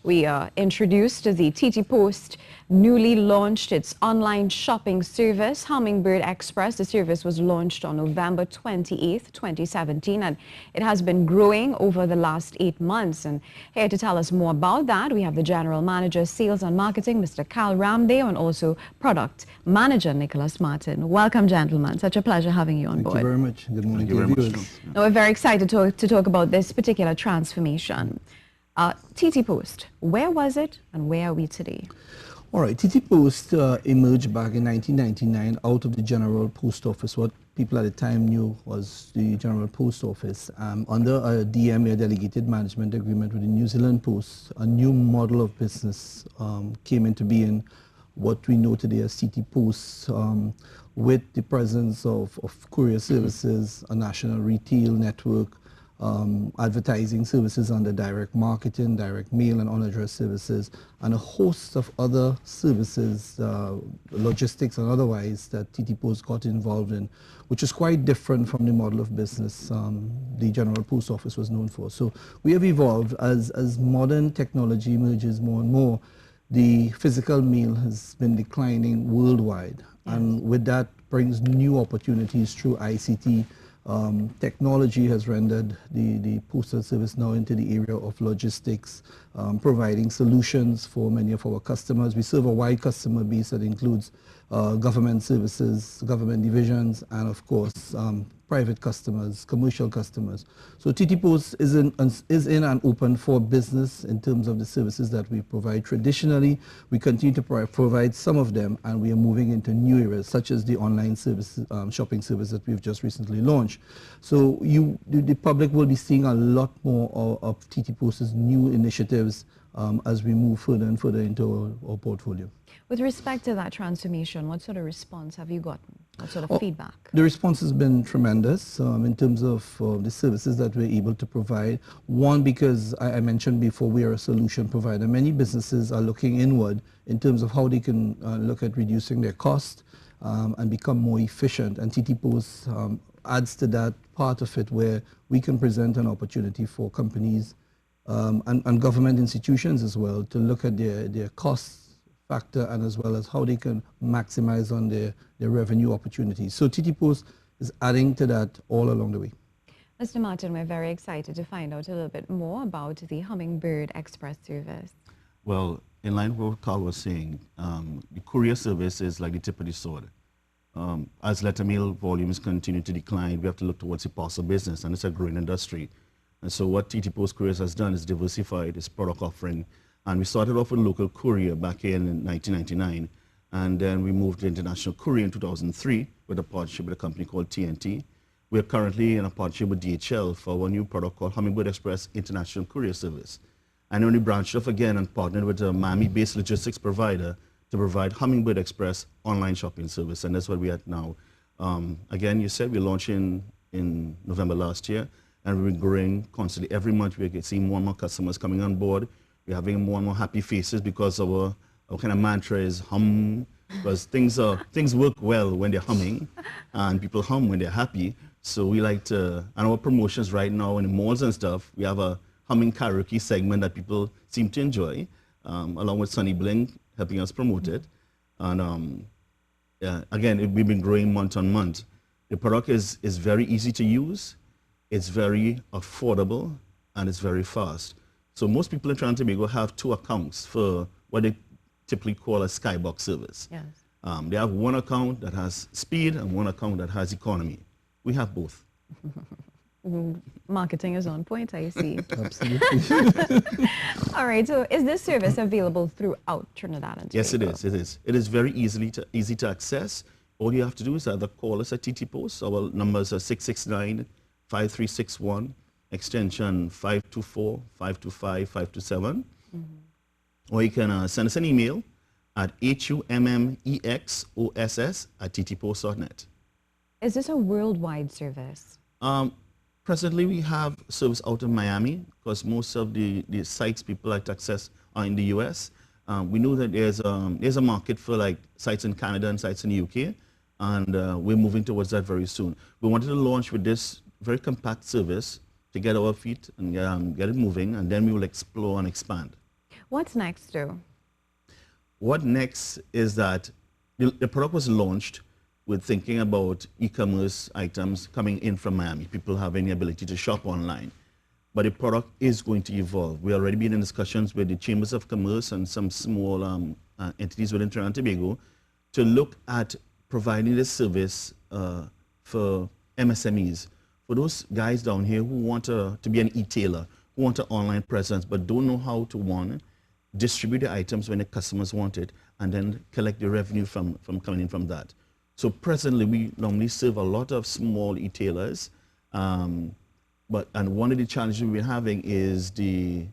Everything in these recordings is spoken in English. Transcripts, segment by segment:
We introduced the TTPost newly launched its online shopping service, Hummingbird Express. The service was launched on November 28th, 2017, and it has been growing over the last 8 months. And here to tell us more about that, we have the General Manager, Sales and Marketing, Mr. Kal Ramdev, and also Product Manager, Nicholas Martin. Welcome, gentlemen. Such a pleasure having you on board. Thank you very much. Good morning to you. Now, we're very excited to talk about this particular transformation. TTPost, where was it and where are we today? All right, TTPost emerged back in 1999 out of the General Post Office. What people at the time knew was the General Post Office. Under a DMA, Delegated Management Agreement with the New Zealand Post, a new model of business came into being, what we know today as TTPost, with the presence of courier services, a national retail network, advertising services under direct marketing, direct mail and on-address services, and a host of other services, logistics and otherwise, that TTPost got involved in, which is quite different from the model of business the General Post Office was known for. So we have evolved as modern technology emerges more and more. The physical mail has been declining worldwide, and with that brings new opportunities through ICT. Technology has rendered the postal service now into the area of logistics, providing solutions for many of our customers. We serve a wide customer base that includes government services, government divisions, and of course private customers, commercial customers. So TTPost is in and open for business in terms of the services that we provide. Traditionally, we continue to provide some of them, and we are moving into new areas, such as the online service, shopping service that we've just recently launched. So the public will be seeing a lot more of TTPost's new initiatives as we move further and further into our portfolio. With respect to that transformation, what sort of response have you gotten? What sort of feedback? The response has been tremendous in terms of the services that we're able to provide. One, because I mentioned before, we are a solution provider. Many businesses are looking inward in terms of how they can look at reducing their cost and become more efficient. And TTPost adds to that part of it, where we can present an opportunity for companies and government institutions as well to look at their costs factor, and as well as how they can maximize on their revenue opportunities. So TTPost is adding to that all along the way. Mr. Martin, we're very excited to find out a little bit more about the Hummingbird Express service. Well, in line with what Carl was saying, the courier service is like the tip of the sword. As letter mail volumes continue to decline, we have to look towards the parcel business, and it's a growing industry. And so what TTPost Couriers has done is diversified its product offering. And we started off with local courier back in 1999, and then we moved to international courier in 2003 with a partnership with a company called TNT. We're currently in a partnership with DHL for our new product called Hummingbird Express International Courier Service. And then we branched off again and partnered with a Miami-based logistics provider to provide Hummingbird Express online shopping service, and that's what we're at now. Again, you said we're launching in November last year, and we're growing constantly. Every month we're seeing more and more customers coming on board. We're having more and more happy faces because our kind of mantra is hum, because things work well when they're humming, and people hum when they're happy. So we like to, and our promotions right now in the malls and stuff, we have a humming karaoke segment that people seem to enjoy, along with Sunny Bling helping us promote it. And again, we've been growing month on month. The product is very easy to use, it's very affordable, and it's very fast. So most people in Trinidad and Tobago have two accounts for what they typically call a skybox service. Yes. They have one account that has speed and one account that has economy. We have both. Marketing is on point, I see. Absolutely. All right, so is this service available throughout Trinidad and Tobago? Yes, it is. It is. It is very easy to access. All you have to do is either call us at TTPost. Our numbers are 669-5361. Extension 524, 525, 527. Or you can send us an email at hummexoss@ttpost.net. Is this a worldwide service? Presently, we have service out of Miami, because most of the sites people like to access are in the US. We know that there's a market for like sites in Canada and sites in the UK, and we're moving towards that very soon. We wanted to launch with this very compact service to get our feet and get it moving, and then we will explore and expand. What's next, though? What next is that the product was launched with thinking about e-commerce items coming in from Miami, people having the ability to shop online. But the product is going to evolve. We already been in discussions with the chambers of commerce and some small entities within Trinidad and Tobago to look at providing this service for MSMEs, for those guys down here who want to be an e-tailer, who want an online presence, but don't know how to, one, distribute the items when the customers want it, and then collect the revenue from coming in from that. So presently, we normally serve a lot of small e-tailers, and one of the challenges we're having is a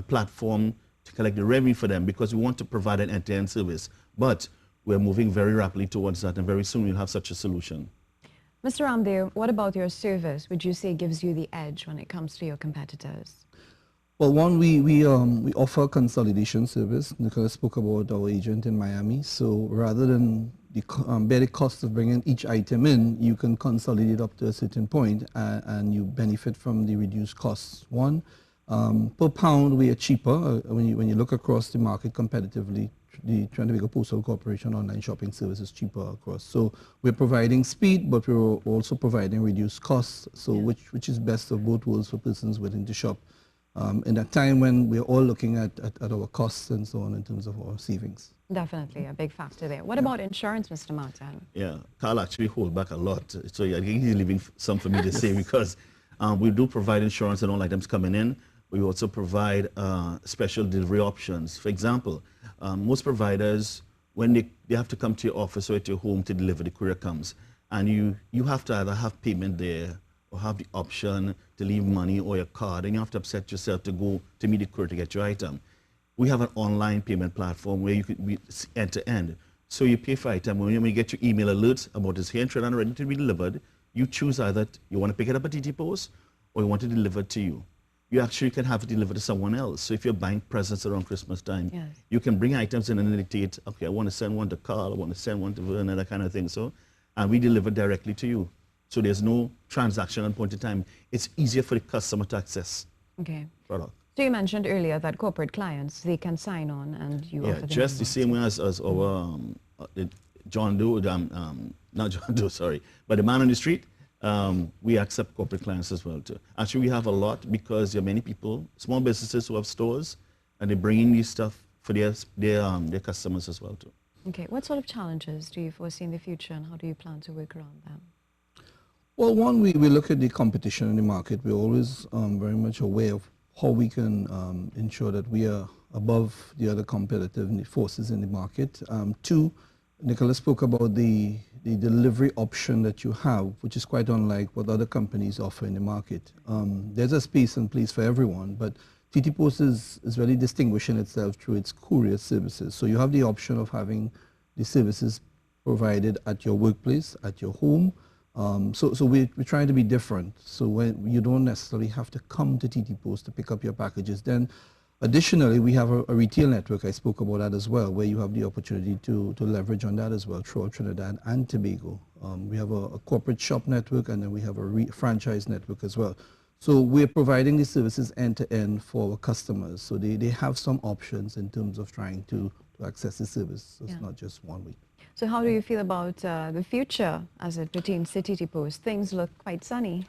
platform to collect the revenue for them, because we want to provide an end-to-end service. But we're moving very rapidly towards that, and very soon we'll have such a solution. Mr. Ramdev, what about your service would you say gives you the edge when it comes to your competitors? Well, one, we offer a consolidation service. Nicholas spoke about our agent in Miami. So rather than bear the cost of bringing each item in, you can consolidate up to a certain point, and you benefit from the reduced costs. One, per pound, we are cheaper. When you look across the market competitively, the Trinidad and Tobago Postal Corporation online shopping service is cheaper across. So we're providing speed, but we're also providing reduced costs. So which is best of both worlds for persons willing to shop in a time when we're all looking at our costs and so on in terms of our savings. Definitely a big factor there. What about insurance, Mr. Martin? Yeah, Carl actually hold back a lot. So I think he's leaving some for me to say, because we do provide insurance on all items coming in. We also provide special delivery options. For example, most providers, when they have to come to your office or at your home to deliver, the courier comes, and you have to either have payment there or have the option to leave money or your card, and you have to upset yourself to go to meet the courier to get your item. We have an online payment platform where you could be end-to-end. So you pay for item. When you get your email alerts about it's here in Trinidad and ready to be delivered, you choose either you want to pick it up at TTPost or you want it delivered to you. You actually can have it delivered to someone else. So if you're buying presents around Christmas time, you can bring items in and dictate, okay, I want to send one to Carl, I want to send one to Vernon, that kind of thing. So, and we deliver directly to you. So there's no transaction at point in time. It's easier for the customer to access product. So you mentioned earlier that corporate clients, they can sign on and you offer them. Just the same way as our John Doe, not John Doe, sorry, but the man on the street, we accept corporate clients as well too. Actually, we have a lot, because there are many people, small businesses who have stores, and they bring in this stuff for their customers as well too. Okay, what sort of challenges do you foresee in the future, and how do you plan to work around them? Well, one, we look at the competition in the market. We're always very much aware of how we can ensure that we are above the other competitive forces in the market. Two, Nicholas spoke about the delivery option that you have, which is quite unlike what other companies offer in the market. There's a space and place for everyone, but TTPost is really distinguishing itself through its courier services. So you have the option of having the services provided at your workplace, at your home. So we're trying to be different. So when you don't necessarily have to come to TTPost to pick up your packages. Then additionally, we have a retail network. I spoke about that as well, where you have the opportunity to leverage on that as well throughout Trinidad and Tobago. We have a corporate shop network, and then we have a franchise network as well. So we're providing these services end-to-end for our customers. So they have some options in terms of trying to access the service. So it's not just one way. So how do you feel about the future as it pertains to TTPost? Things look quite sunny.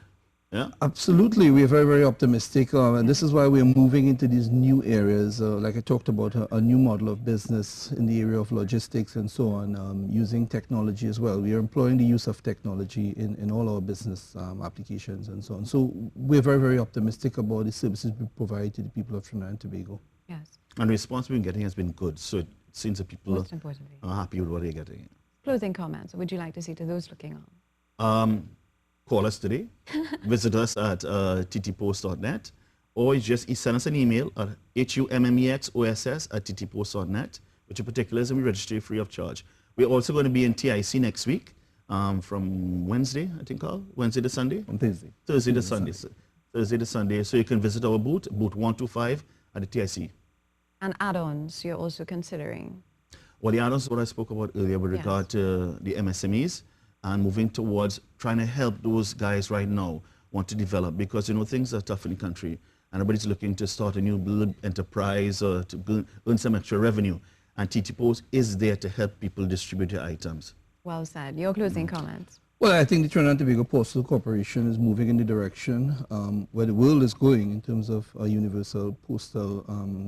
Yeah, absolutely. We're very, very optimistic. And this is why we're moving into these new areas. Like I talked about, a new model of business in the area of logistics and so on, using technology as well. We are employing the use of technology in all our business applications and so on. So we're very, very optimistic about the services we provide to the people of Trinidad and Tobago. Yes. And the response we've been getting has been good. So it seems that people are happy with what they're getting. Closing comments. What would you like to say to those looking on? Call us today, visit us at ttpost.net, or just send us an email at hummexoss@ttpost.net with your particulars, and we register you free of charge. We're also going to be in TIC next week from Wednesday, I think, Carl? Wednesday to Sunday? On Thursday. Thursday to Sunday. Thursday to Sunday. So you can visit our booth 125 at the TIC. And add-ons you're also considering? Well, the add-ons is what I spoke about earlier with regard to the MSMEs, and moving towards trying to help those guys right now want to develop, because, you know, things are tough in the country. and everybody's looking to start a new little enterprise or to earn some extra revenue. And TTPost is there to help people distribute their items. Well said. Your closing comments. Well, I think the Trinidad and Tobago Postal Corporation is moving in the direction where the world is going in terms of universal postal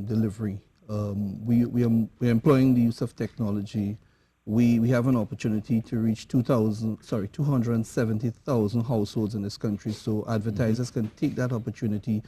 delivery. We are employing the use of technology. We have an opportunity to reach 270,000 households in this country, so advertisers can take that opportunity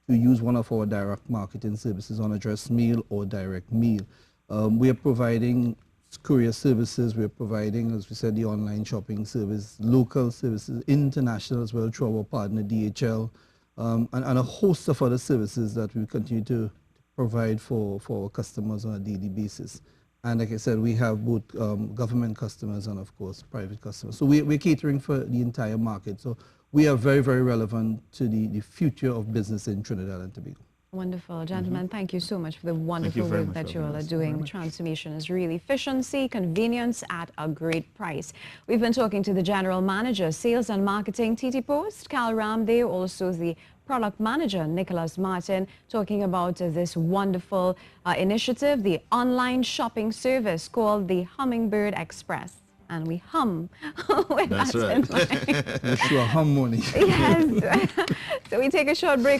to use one of our direct marketing services, unaddressed mail or direct mail. We are providing courier services, we are providing, as we said, the online shopping service, local services, international as well through our partner DHL, and a host of other services that we continue to provide for our customers on a daily basis. And like I said, we have both government customers and of course private customers. So we're catering for the entire market. So we are very, very relevant to the future of business in Trinidad and Tobago. Wonderful. Gentlemen, thank you so much for the wonderful work that you all are doing. Transformation is really efficiency, convenience at a great price. We've been talking to the General Manager, Sales and Marketing, TTPost, Cal Ramde, also the Product Manager, Nicholas Martin, talking about this wonderful initiative, the online shopping service called the Hummingbird Express. And we hum with That's that right. in mind. Sure, harmony. Yes. So we take a short break.